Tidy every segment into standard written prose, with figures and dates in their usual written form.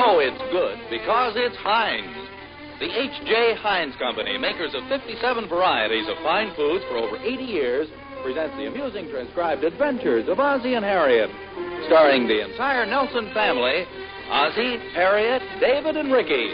know it's good because it's Heinz. The H.J. Heinz Company, makers of 57 varieties of fine foods for over 80 years, presents the amusing transcribed adventures of Ozzie and Harriet, starring the entire Nelson family, Ozzie, Harriet, David, and Ricky.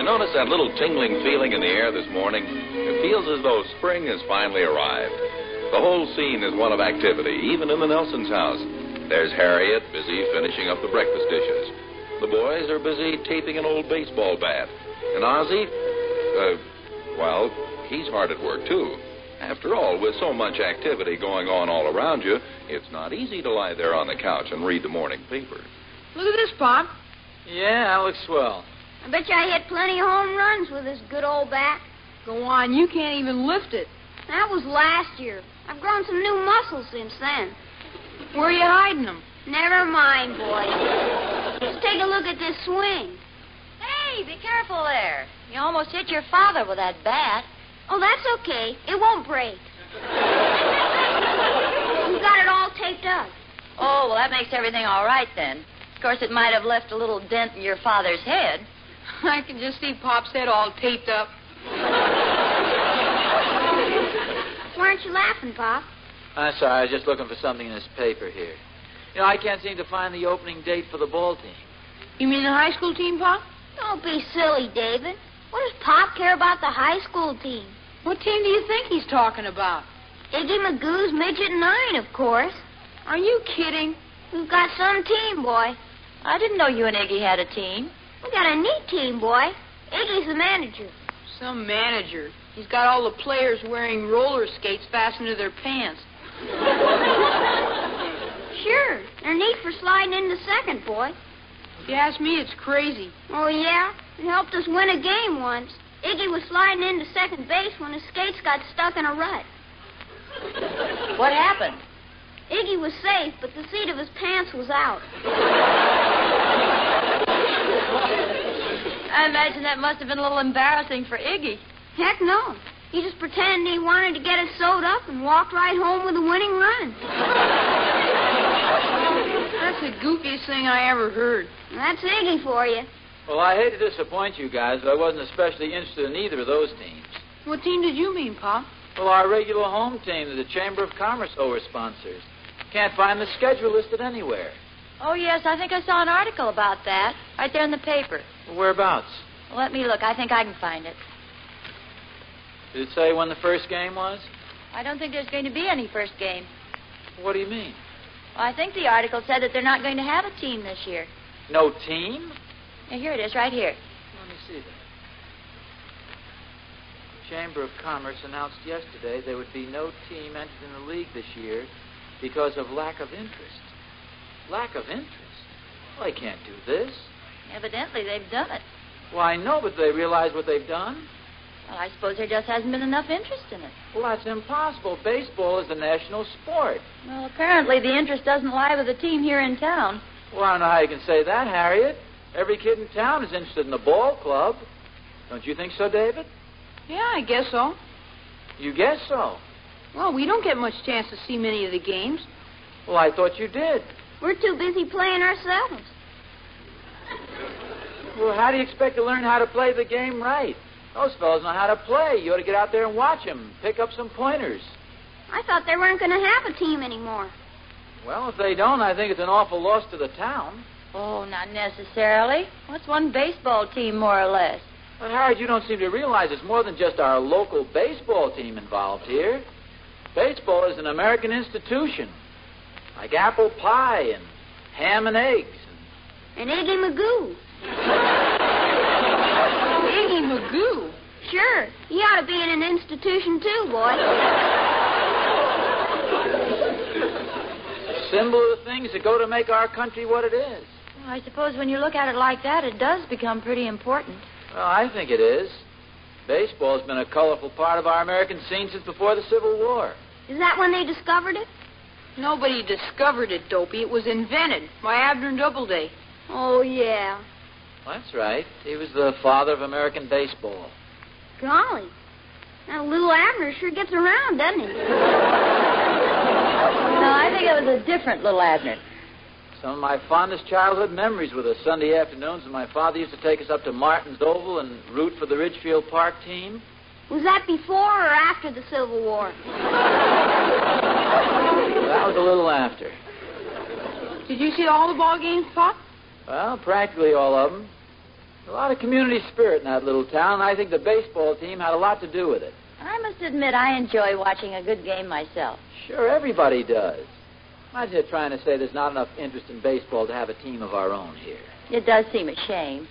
Notice that little tingling feeling in the air this morning? It feels as though spring has finally arrived. The whole scene is one of activity, even in the Nelsons' house. There's Harriet busy finishing up the breakfast dishes. The boys are busy taping an old baseball bat. And Ozzie, well, he's hard at work, too. After all, with so much activity going on all around you, it's not easy to lie there on the couch and read the morning paper. Look at this, Pop. Yeah, that looks swell. I bet you I hit plenty of home runs with this good old bat. Go on, you can't even lift it. That was last year. I've grown some new muscles since then. Where are you hiding them? Never mind, boys. Just take a look at this swing. Hey, be careful there. You almost hit your father with that bat. Oh, that's okay. It won't break. We've got it all taped up. Oh, well, that makes everything all right then. Of course, it might have left a little dent in your father's head. I can just see Pop's head all taped up. Why aren't you laughing, Pop? I'm sorry, I was just looking for something in this paper here. You know, I can't seem to find the opening date for the ball team. You mean the high school team, Pop? Don't be silly, David. What does Pop care about the high school team? What team do you think he's talking about? Iggy Magoo's Midget 9, of course. Are you kidding? We've got some team, boy. I didn't know you and Iggy had a team. We got a neat team, boy. Iggy's the manager. Some manager. He's got all the players wearing roller skates fastened to their pants. Sure. They're neat for sliding into second, boy. If you ask me, it's crazy. Oh, yeah? It helped us win a game once. Iggy was sliding into second base when his skates got stuck in a rut. What happened? Iggy was safe, but the seat of his pants was out. I imagine that must have been a little embarrassing for Iggy. Heck no. He just pretended he wanted to get us sewed up and walked right home with a winning run. That's the goofiest thing I ever heard. That's Iggy for you. Well, I hate to disappoint you guys, but I wasn't especially interested in either of those teams. What team did you mean, Pop? Well, our regular home team that the Chamber of Commerce sponsors. Can't find the schedule listed anywhere. Oh, yes, I think I saw an article about that. Right there in the paper. Whereabouts? Well, let me look. I think I can find it. Did it say when the first game was? I don't think there's going to be any first game. What do you mean? Well, I think the article said that they're not going to have a team this year. No team? Now, here it is, right here. Let me see that. The Chamber of Commerce announced yesterday there would be no team entered in the league this year because of lack of interest. Lack of interest? Well, they can't do this. Evidently, they've done it. Well, I know, but they realize what they've done? Well, I suppose there just hasn't been enough interest in it. Well, that's impossible. Baseball is the national sport. Well, apparently the interest doesn't lie with the team here in town. Well, I don't know how you can say that, Harriet. Every kid in town is interested in the ball club. Don't you think so, David? Yeah, I guess so. You guess so? Well, we don't get much chance to see many of the games. Well, I thought you did. We're too busy playing ourselves. Well, how do you expect to learn how to play the game right? Those fellows know how to play. You ought to get out there and watch them. Pick up some pointers. I thought they weren't going to have a team anymore. Well, if they don't, I think it's an awful loss to the town. Oh, not necessarily. What's one baseball team, more or less? But, Harriet, you don't seem to realize it's more than just our local baseball team involved here. Baseball is an American institution, like apple pie and ham and eggs. And Iggy Magoo. Iggy Magoo? Sure. He ought to be in an institution, too, boy. It's a symbol of the things that go to make our country what it is. Well, I suppose when you look at it like that, it does become pretty important. Well, I think it is. Baseball's been a colorful part of our American scene since before the Civil War. Is that when they discovered it? Nobody discovered it, Dopey. It was invented by Abner Doubleday. Oh, yeah. That's right. He was the father of American baseball. Golly. Now, little Abner sure gets around, doesn't he? No, I think it was a different little Abner. Some of my fondest childhood memories were the Sunday afternoons when my father used to take us up to Martin's Oval and root for the Ridgefield Park team. Was that before or after the Civil War? That was a little after. Did you see all the ball games, Pop? Well, practically all of them. A lot of community spirit in that little town, and I think the baseball team had a lot to do with it. I must admit I enjoy watching a good game myself. Sure, everybody does. I'm just trying to say there's not enough interest in baseball to have a team of our own here. It does seem a shame.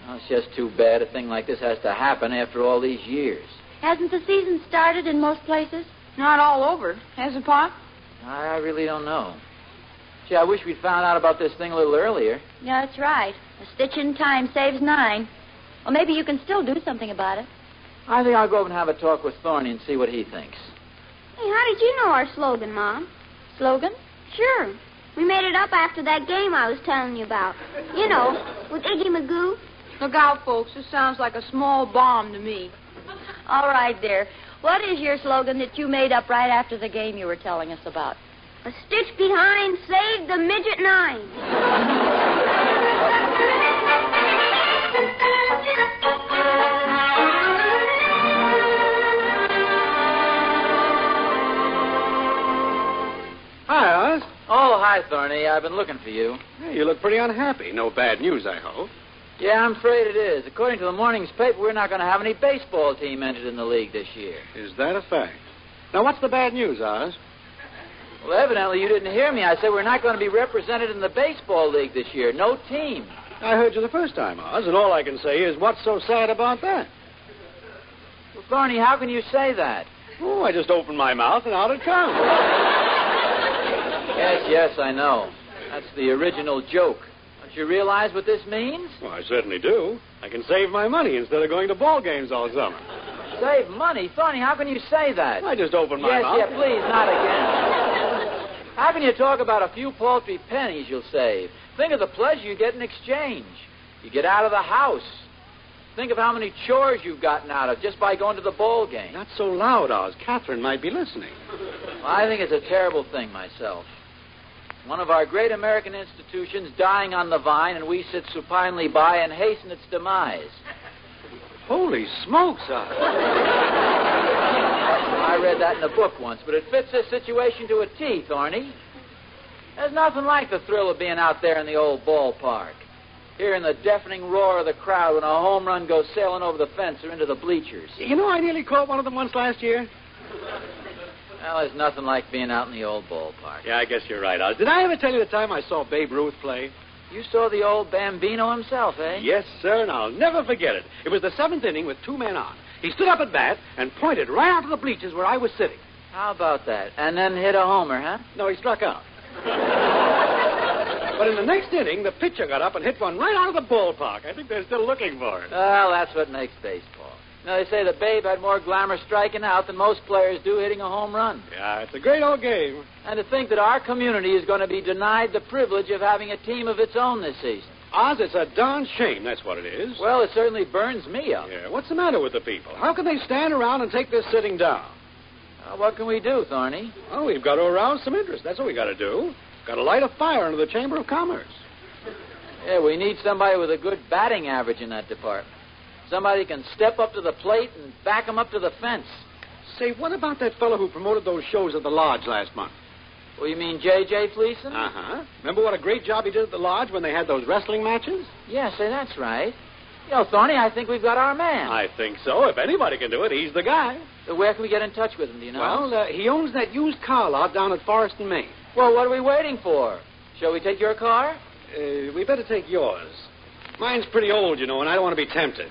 Well, it's just too bad a thing like this has to happen after all these years. Hasn't the season started in most places? Not all over, has it, Pop? I really don't know. Gee, I wish we'd found out about this thing a little earlier. Yeah, that's right. A stitch in time saves 9. Well, maybe you can still do something about it. I think I'll go over and have a talk with Thorny and see what he thinks. Hey, how did you know our slogan, Mom? Slogan? Sure. We made it up after that game I was telling you about. You know, with Iggy Magoo. Look out, folks. This sounds like a small bomb to me. All right, dear. What is your slogan that you made up right after the game you were telling us about? A stitch behind saved the midget 9. Hi, Oz. Oh, hi, Thorny. I've been looking for you. Hey, you look pretty unhappy. No bad news, I hope. Yeah, I'm afraid it is. According to the morning's paper, we're not going to have any baseball team entered in the league this year. Is that a fact? Now, what's the bad news, Oz? Well, evidently you didn't hear me. I said we're not going to be represented in the baseball league this year. No team. I heard you the first time, Oz, and all I can say is, what's so sad about that? Well, Thorny, how can you say that? Oh, I just opened my mouth and out it comes. Yes, I know. That's the original joke. Don't you realize what this means? Well, I certainly do. I can save my money instead of going to ball games all summer. Save money? Thorny, how can you say that? I just opened my mouth. Yes, please, not again. How can you talk about a few paltry pennies you'll save? Think of the pleasure you get in exchange. You get out of the house. Think of how many chores you've gotten out of just by going to the ball game. Not so loud, Oz. Catherine might be listening. Well, I think it's a terrible thing myself. One of our great American institutions dying on the vine, and we sit supinely by and hasten its demise. Holy smokes, Oz. I read that in a book once, but it fits this situation to a T, Thorny. There's nothing like the thrill of being out there in the old ballpark. Hearing the deafening roar of the crowd when a home run goes sailing over the fence or into the bleachers. You know, I nearly caught one of them once last year. Well, there's nothing like being out in the old ballpark. Yeah, I guess you're right, Oz. Did I ever tell you the time I saw Babe Ruth play? You saw the old Bambino himself, eh? Yes, sir, and I'll never forget it. It was the 7th inning with 2 men on. He stood up at bat and pointed right out to the bleachers where I was sitting. How about that? And then hit a homer, huh? No, he struck out. But in the next inning, the pitcher got up and hit one right out of the ballpark. I think they're still looking for it. Well, that's what makes baseball. You know, they say that Babe had more glamour striking out than most players do hitting a home run. Yeah, it's a great old game. And to think that our community is going to be denied the privilege of having a team of its own this season. Oz, it's a darn shame, that's what it is. Well, it certainly burns me up. Yeah, what's the matter with the people? How can they stand around and take this sitting down? What can we do, Thorny? Oh, we've got to arouse some interest. That's what we got to do. Got to light a fire under the Chamber of Commerce. Yeah, we need somebody with a good batting average in that department. Somebody can step up to the plate and back him up to the fence. Say, what about that fellow who promoted those shows at the Lodge last month? Well, you mean J.J. Fleeson? Uh-huh. Remember what a great job he did at the Lodge when they had those wrestling matches? Yes, that's right. You know, Thorny, I think we've got our man. I think so. If anybody can do it, he's the guy. So where can we get in touch with him, do you know? Well, he owns that used car lot down at Forest and Maine. Well, what are we waiting for? Shall we take your car? We better take yours. Mine's pretty old, you know, and I don't want to be tempted.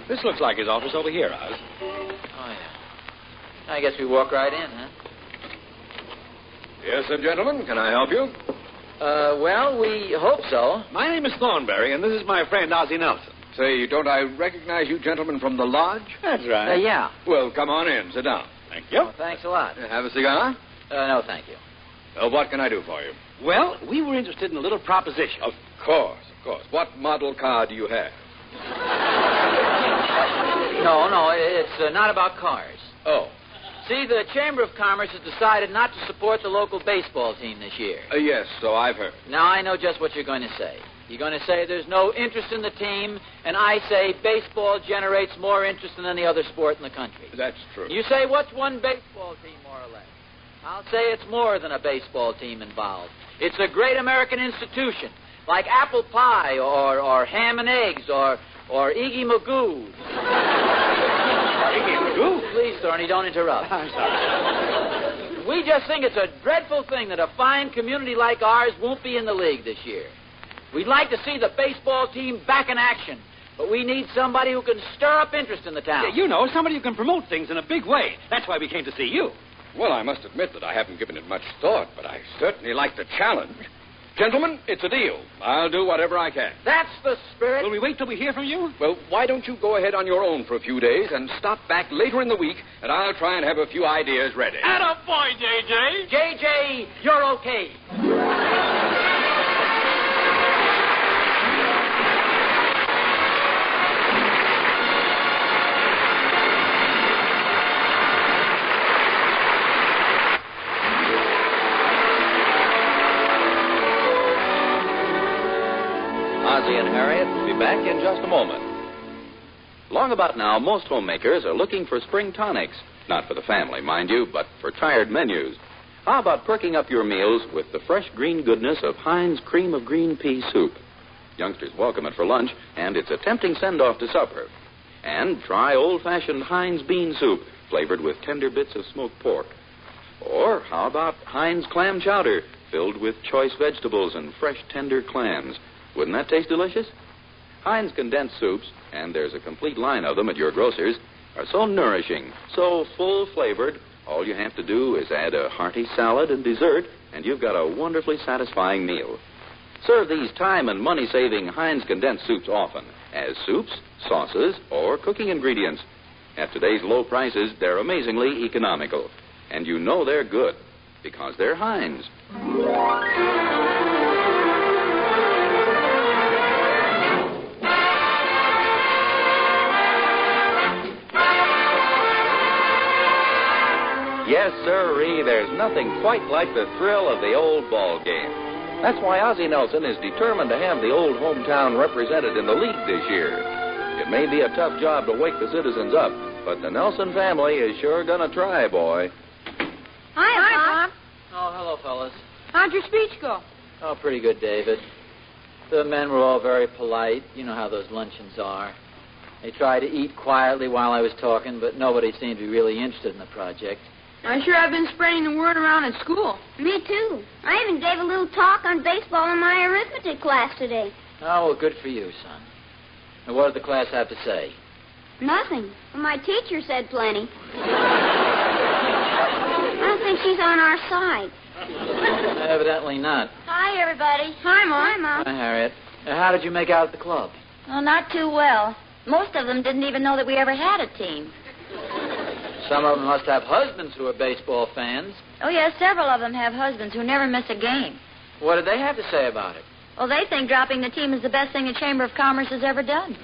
This looks like his office over here, Oz. Oh, yeah. I guess we walk right in, huh? Yes, sir, gentlemen. Can I help you? Well, we hope so. My name is Thornberry, and this is my friend Ozzie Nelson. Say, don't I recognize you gentlemen from the lodge? That's right. Yeah. Well, come on in. Sit down. Thank you. Well, thanks a lot. Have a cigar? No, thank you. What can I do for you? Well, we were interested in a little proposition. Of course. What model car do you have? No, it's not about cars. Oh. See, the Chamber of Commerce has decided not to support the local baseball team this year. Yes, so I've heard. Now, I know just what you're going to say. You're going to say there's no interest in the team, and I say baseball generates more interest than any other sport in the country. That's true. You say, what's one baseball team, more or less? I'll say it's more than a baseball team involved. It's a great American institution, like apple pie or ham and eggs or Iggy Magoo. Iggy Magoo? Please, Thorny, don't interrupt. I'm sorry. We just think it's a dreadful thing that a fine community like ours won't be in the league this year. We'd like to see the baseball team back in action, but we need somebody who can stir up interest in the town. Yeah, somebody who can promote things in a big way. That's why we came to see you. Well, I must admit that I haven't given it much thought, but I certainly like the challenge. Gentlemen, it's a deal. I'll do whatever I can. That's the spirit. Will we wait till we hear from you? Well, why don't you go ahead on your own for a few days and stop back later in the week, and I'll try and have a few ideas ready. Attaboy, J.J. J.J., you're okay. Ozzie and Harriet will be back in just a moment. Long about now, most homemakers are looking for spring tonics. Not for the family, mind you, but for tired menus. How about perking up your meals with the fresh green goodness of Heinz Cream of Green Pea Soup? Youngsters welcome it for lunch, and it's a tempting send-off to supper. And try old-fashioned Heinz Bean Soup, flavored with tender bits of smoked pork. Or how about Heinz Clam Chowder, filled with choice vegetables and fresh, tender clams? Wouldn't that taste delicious? Heinz condensed soups, and there's a complete line of them at your grocer's, are so nourishing, so full-flavored, all you have to do is add a hearty salad and dessert, and you've got a wonderfully satisfying meal. Serve these time and money-saving Heinz condensed soups often, as soups, sauces, or cooking ingredients. At today's low prices, they're amazingly economical. And you know they're good, because they're Heinz. Yes, sirree, there's nothing quite like the thrill of the old ball game. That's why Ozzie Nelson is determined to have the old hometown represented in the league this year. It may be a tough job to wake the citizens up, but the Nelson family is sure gonna try, boy. Hi, Pop. Oh, hello, fellas. How'd your speech go? Oh, pretty good, David. The men were all very polite. You know how those luncheons are. They tried to eat quietly while I was talking, but nobody seemed to be really interested in the project. I sure have been spreading the word around at school. Me too. I even gave a little talk on baseball in my arithmetic class today. Oh, well, good for you, son. Now, what did the class have to say? Nothing. But my teacher said plenty. I don't think she's on our side. Evidently not. Hi, everybody. Hi, Mom. Hi, Mom. Hi, Harriet. How did you make out at the club? Well, not too well. Most of them didn't even know that we ever had a team. Some of them must have husbands who are baseball fans. Oh, yes, several of them have husbands who never miss a game. What did they have to say about it? Well, they think dropping the team is the best thing the Chamber of Commerce has ever done. A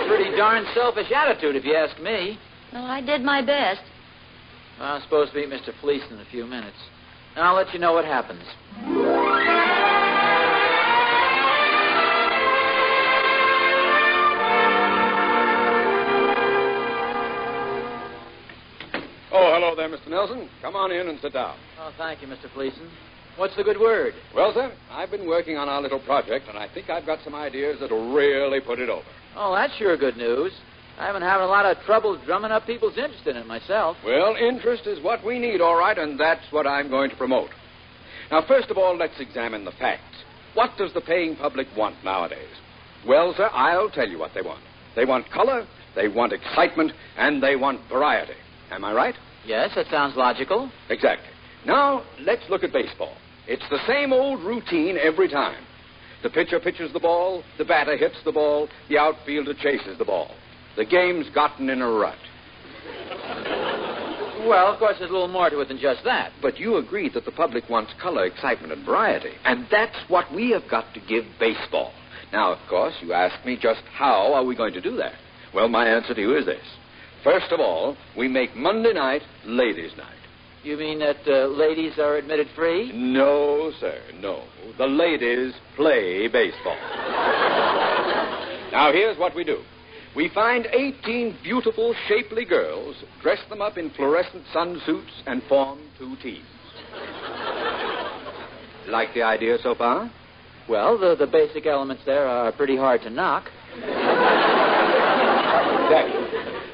pretty darn selfish attitude, if you ask me. Well, I did my best. Well, I'm supposed to meet Mr. Fleece in a few minutes. I'll let you know what happens. Oh, hello there, Mr. Nelson. Come on in and sit down. Oh, thank you, Mr. Fleeson. What's the good word? Well, sir, I've been working on our little project, and I think I've got some ideas that'll really put it over. Oh, that's sure good news. I've been having a lot of trouble drumming up people's interest in it myself. Well, interest is what we need, all right, and that's what I'm going to promote. Now, first of all, let's examine the facts. What does the paying public want nowadays? Well, sir, I'll tell you what they want. They want color, they want excitement, and they want variety. Am I right? Yes, that sounds logical. Exactly. Now, let's look at baseball. It's the same old routine every time. The pitcher pitches the ball, the batter hits the ball, the outfielder chases the ball. The game's gotten in a rut. Well, of course, there's a little more to it than just that. But you agreed that the public wants color, excitement, and variety. And that's what we have got to give baseball. Now, of course, you ask me just how are we going to do that? Well, my answer to you is this. First of all, we make Monday night ladies' night. You mean that ladies are admitted free? No, sir, no. The ladies play baseball. Now, here's what we do. We find 18 beautiful, shapely girls, dress them up in fluorescent sunsuits, and form two teams. Like the idea so far? Well, the basic elements there are pretty hard to knock. Exactly.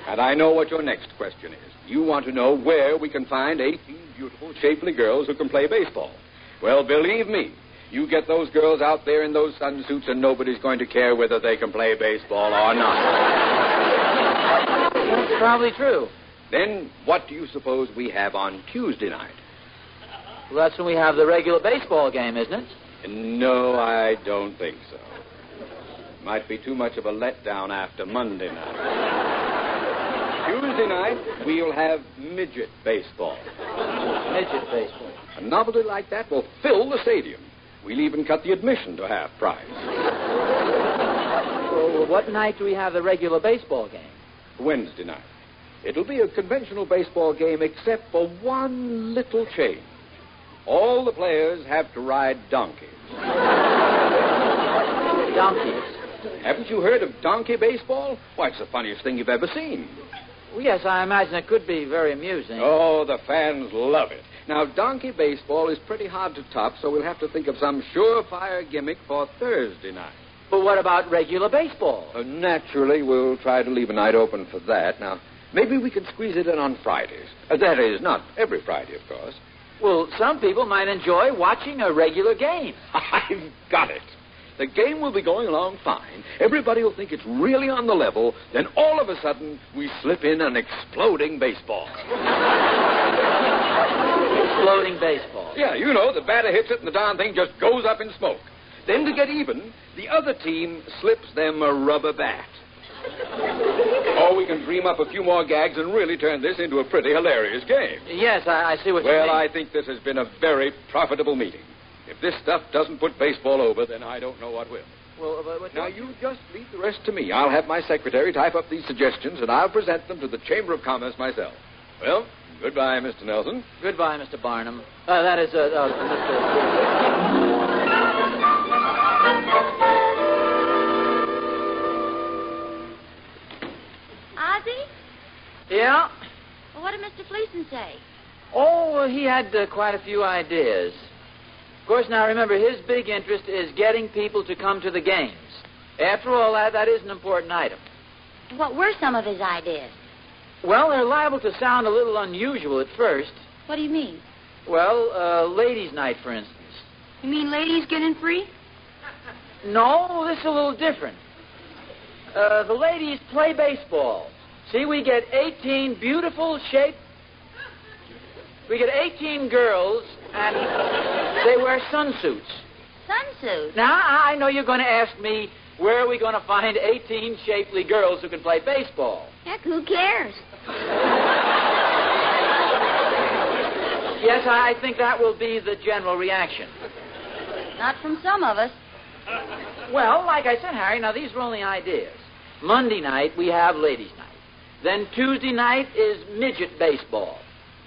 And I know what your next question is. You want to know where we can find 18 beautiful, shapely girls who can play baseball. Well, believe me, you get those girls out there in those sunsuits and nobody's going to care whether they can play baseball or not. That's probably true. Then what do you suppose we have on Tuesday night? Well, that's when we have the regular baseball game, isn't it? No, I don't think so. Might be too much of a letdown after Monday night. Tuesday night, we'll have midget baseball. Midget baseball. A novelty like that will fill the stadium. We'll even cut the admission to half price. Well, what night do we have the regular baseball game? Wednesday night. It'll be a conventional baseball game except for one little change. All the players have to ride donkeys. Donkeys? Haven't you heard of donkey baseball? Why, it's the funniest thing you've ever seen. Well, yes, I imagine it could be very amusing. Oh, the fans love it. Now, donkey baseball is pretty hard to top, so we'll have to think of some surefire gimmick for Thursday night. But what about regular baseball? Naturally, we'll try to leave a night open for that. Now, maybe we can squeeze it in on Fridays. That is, not every Friday, of course. Well, some people might enjoy watching a regular game. I've got it. The game will be going along fine. Everybody will think it's really on the level. Then all of a sudden, we slip in an exploding baseball. Exploding baseball? Yeah, you know, the batter hits it and the darn thing just goes up in smoke. Then to get even, the other team slips them a rubber bat. Or we can dream up a few more gags and really turn this into a pretty hilarious game. Yes, I see what you mean. Well, I think this has been a very profitable meeting. If this stuff doesn't put baseball over, then I don't know what will. Well, now, you just leave the rest to me. I'll have my secretary type up these suggestions, and I'll present them to the Chamber of Commerce myself. Well, goodbye, Mr. Nelson. Goodbye, Mr. Barnum. That is, Mr. Ozzie? Yeah? Well, what did Mr. Fleeson say? Oh, he had quite a few ideas. Of course, now remember, his big interest is getting people to come to the games. After all, that is an important item. What were some of his ideas? Well, they're liable to sound a little unusual at first. What do you mean? Well, ladies' night, for instance. You mean ladies get in free? No, this is a little different. The ladies play baseball. See, we get 18 beautiful shaped... We get 18 girls, and they wear sunsuits. Sunsuits? Now, I know you're going to ask me, where are we going to find 18 shapely girls who can play baseball? Heck, who cares? Yes, I think that will be the general reaction. Not from some of us. Well, like I said, Harry, now these are only ideas. Monday night, we have ladies' night. Then Tuesday night is midget baseball.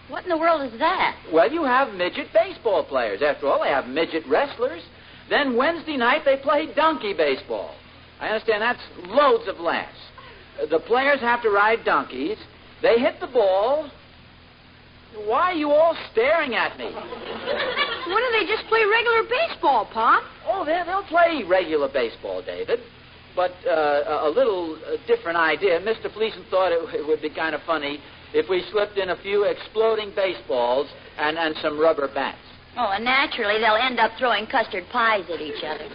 What in the world is that? Well, you have midget baseball players. After all, they have midget wrestlers. Then Wednesday night, they play donkey baseball. I understand that's loads of laughs. The players have to ride donkeys. They hit the ball. Why are you all staring at me? Why don't they just play regular baseball, Pop? Oh, they'll play regular baseball, David. But a little different idea. Mr. Fleeson thought it would be kind of funny if we slipped in a few exploding baseballs and some rubber bats. Oh, and naturally, they'll end up throwing custard pies at each other.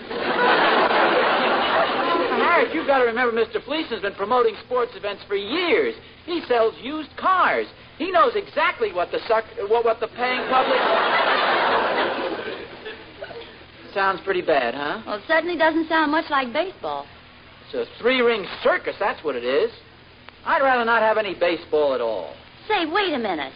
Harry, But you've got to remember Mr. Fleeson's been promoting sports events for years. He sells used cars. He knows exactly what the paying public... Sounds pretty bad, huh? Well, it certainly doesn't sound much like baseball. It's a three-ring circus, that's what it is. I'd rather not have any baseball at all. Say, wait a minute.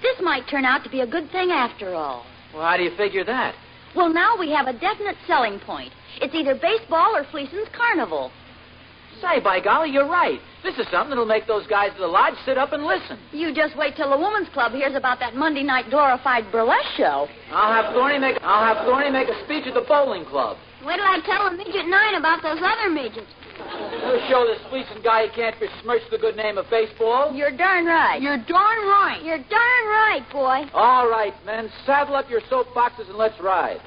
This might turn out to be a good thing after all. Well, how do you figure that? Well, now we have a definite selling point. It's either baseball or Fleeson's carnival. Say, by golly, you're right. This is something that'll make those guys at the lodge sit up and listen. You just wait till the women's club hears about that Monday night glorified burlesque show. I'll have Thorny make a speech at the bowling club. Wait till I tell a midget 9 about those other midgets. We'll show this Fleeson guy he can't besmirch the good name of baseball. You're darn right. You're darn right. You're darn right, boy. All right, men, saddle up your soapboxes and let's ride.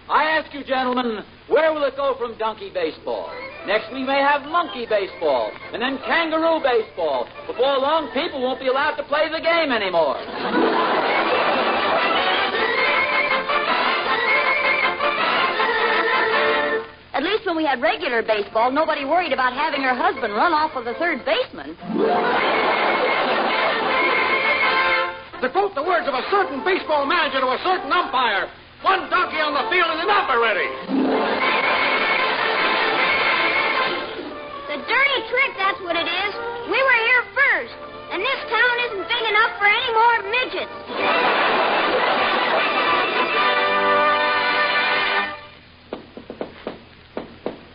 I ask you, gentlemen, where will it go from donkey baseball? Next we may have monkey baseball, and then kangaroo baseball. Before long, people won't be allowed to play the game anymore. At least when we had regular baseball, nobody worried about having her husband run off with the third baseman. To quote the words of a certain baseball manager to a certain umpire, one donkey on the field is enough already. The dirty trick, that's what it is. We were here first, and this town isn't big enough for any more midgets.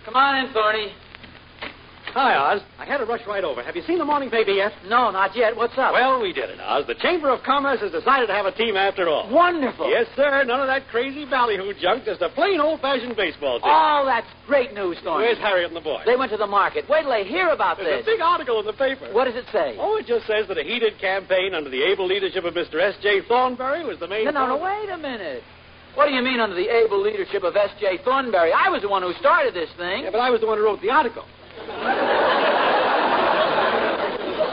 Come on in, Thorny. Hi, Oz. I had to rush right over. Have you seen the morning paper yet? No, not yet. What's up? Well, we did it, Oz. The Chamber of Commerce has decided to have a team after all. Wonderful. Yes, sir. None of that crazy ballyhoo junk. Just a plain old-fashioned baseball team. Oh, that's great news, Thorny. Where's Harriet and the boys? They went to the market. Wait till they hear about There's this. a big article in the paper. What does it say? Oh, it just says that a heated campaign under the able leadership of Mr. S.J. Thornberry was the main... No, wait a minute. What do you mean under the able leadership of S.J. Thornberry? I was the one who started this thing. Yeah, but I was the one who wrote the article.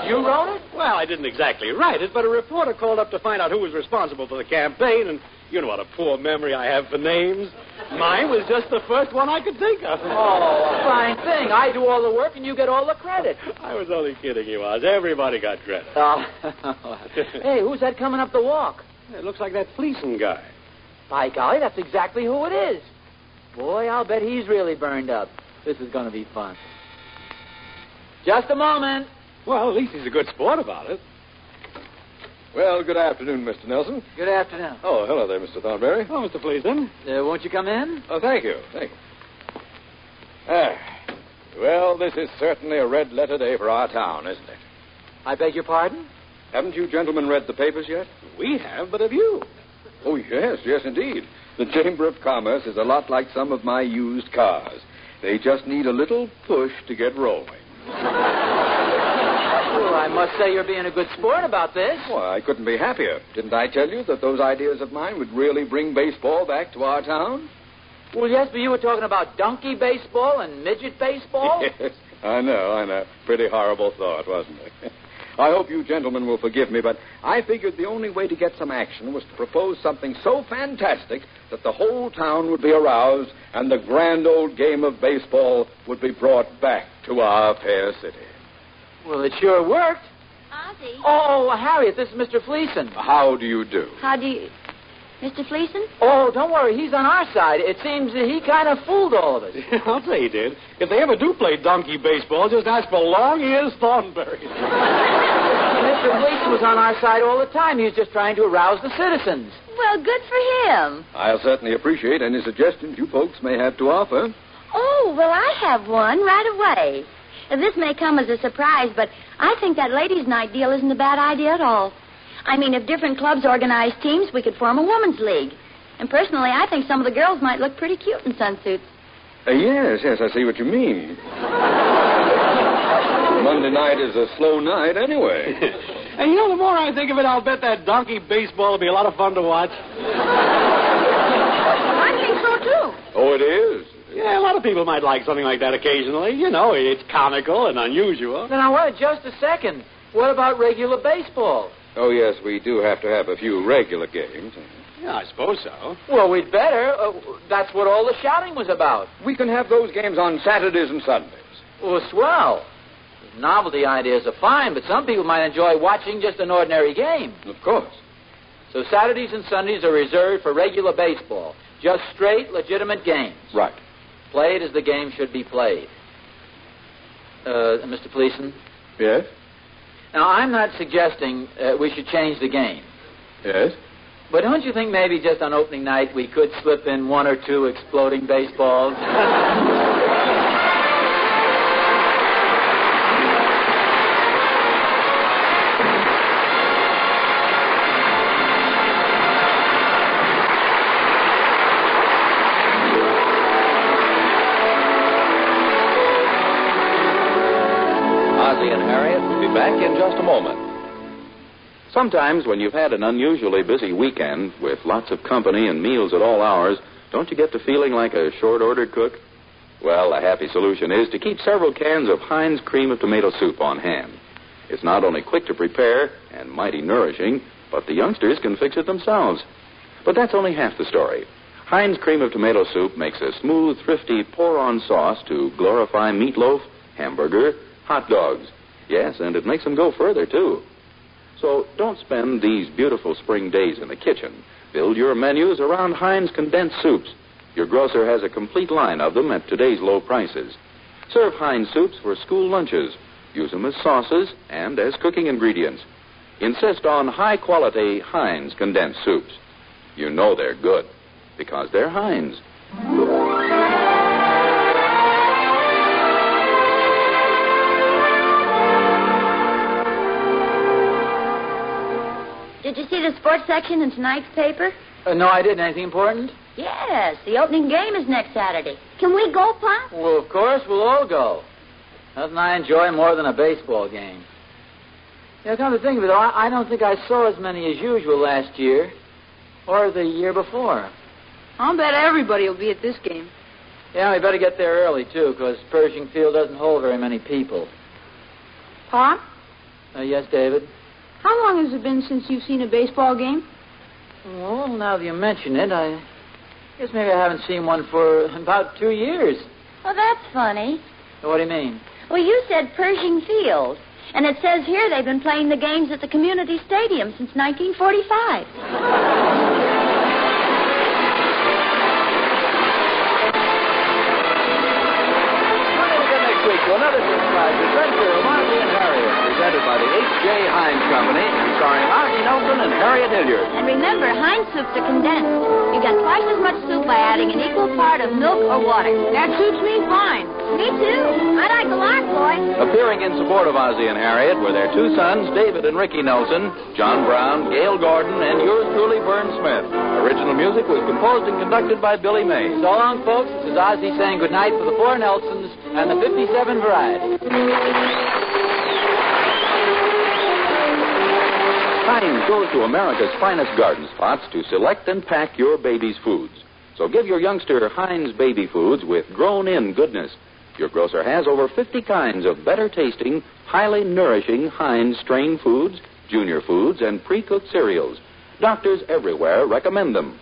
You wrote it? Well, I didn't exactly write it, but a reporter called up to find out who was responsible for the campaign, and you know what a poor memory I have for names. Mine was just the first one I could think of. Oh, a fine thing. I do all the work and you get all the credit. I was only kidding you, Oz. Everybody got credit. Oh. Hey, who's that coming up the walk? It looks like that Fleeson guy. By golly, that's exactly who it is. Boy, I'll bet he's really burned up. This is going to be fun. Just a moment. Well, at least he's a good sport about it. Well, good afternoon, Mr. Nelson. Good afternoon. Oh, hello there, Mr. Thornberry. Oh, Mr. Fleeson. Won't you come in? Oh, thank you. Thank you. Well, this is certainly a red-letter day for our town, isn't it? I beg your pardon? Haven't you gentlemen read the papers yet? We have, but have you? Oh, yes, indeed. The Chamber of Commerce is a lot like some of my used cars. They just need a little push to get rolling. Well, I must say you're being a good sport about this. Well, I couldn't be happier. Didn't I tell you that those ideas of mine would really bring baseball back to our town? Well, yes, but you were talking about donkey baseball and midget baseball? Yes, I know. Pretty horrible thought, wasn't it? I hope you gentlemen will forgive me, but I figured the only way to get some action was to propose something so fantastic that the whole town would be aroused and the grand old game of baseball would be brought back to our fair city. Well, it sure worked. Ozzie. Oh, Harriet, this is Mr. Fleeson. How do you do? How do you... Mr. Fleeson? Oh, don't worry. He's on our side. It seems that he kind of fooled all of us. I'll say he did. If they ever do play donkey baseball, just ask for long-ears Thornberry. Mr. Fleeson was on our side all the time. He was just trying to arouse the citizens. Well, good for him. I'll certainly appreciate any suggestions you folks may have to offer. Oh, well, I have one right away. This may come as a surprise, but I think that ladies' night deal isn't a bad idea at all. I mean, if different clubs organized teams, we could form a women's league. And personally, I think some of the girls might look pretty cute in sunsuits. Yes, I see what you mean. Monday night is a slow night anyway. And you know, the more I think of it, I'll bet that donkey baseball will be a lot of fun to watch. I think so, too. Oh, it is? Yeah, a lot of people might like something like that occasionally. You know, it's comical and unusual. Now, wait just a second. What about regular baseball? Oh, yes, we do have to have a few regular games. Yeah, I suppose so. Well, we'd better. That's what all the shouting was about. We can have those games on Saturdays and Sundays. Well, swell. Novelty ideas are fine, but some people might enjoy watching just an ordinary game. Of course. So Saturdays and Sundays are reserved for regular baseball. Just straight, legitimate games. Right. Played as the game should be played. Mr. Policeman? Yes? Now, I'm not suggesting we should change the game. Yes? But don't you think maybe just on opening night we could slip in one or two exploding baseballs? Ozzie and Harriet will be back in just a moment. Sometimes when you've had an unusually busy weekend with lots of company and meals at all hours, don't you get to feeling like a short-ordered cook? Well, a happy solution is to keep several cans of Heinz cream of tomato soup on hand. It's not only quick to prepare and mighty nourishing, but the youngsters can fix it themselves. But that's only half the story. Heinz cream of tomato soup makes a smooth, thrifty pour-on sauce to glorify meatloaf, hamburger, hot dogs. Yes, and it makes them go further, too. So don't spend these beautiful spring days in the kitchen. Build your menus around Heinz condensed soups. Your grocer has a complete line of them at today's low prices. Serve Heinz soups for school lunches. Use them as sauces and as cooking ingredients. Insist on high-quality Heinz condensed soups. You know they're good because they're Heinz. Did you see the sports section in tonight's paper? No, I didn't. Anything important? Yes, the opening game is next Saturday. Can we go, Pop? Well, of course, we'll all go. Nothing I enjoy more than a baseball game. Yeah, come to think of it, I don't think I saw as many as usual last year or the year before. I'll bet everybody will be at this game. Yeah, we better get there early, too, because Pershing Field doesn't hold very many people. Pop, Yes, David? how long has it been since you've seen a baseball game? Well, now that you mention it, I guess maybe I haven't seen one for about 2 years. Well, that's funny. What do you mean? Well, you said Pershing Field. And it says here they've been playing the games at the community stadium since 1945. Week to another surprise adventure of Ozzie and Harriet, presented by the H.J. Heinz Company, starring Ozzie Nelson and Harriet Hilliard. And remember, Heinz soups are condensed. You get twice as much soup by adding an equal part of milk or water. That suits me fine. Me too. I like a lot, boy. Appearing in support of Ozzie and Harriet were their two sons, David and Ricky Nelson, John Brown, Gail Gordon, and yours truly, Vern Smith. Original music was composed and conducted by Billy May. So long, folks. This is Ozzie saying goodnight for the 4 Nelsons and the 57 variety. Heinz goes to America's finest garden spots to select and pack your baby's foods. So give your youngster Heinz baby foods with grown-in goodness. Your grocer has over 50 kinds of better-tasting, highly nourishing Heinz strain foods, junior foods, and pre-cooked cereals. Doctors everywhere recommend them.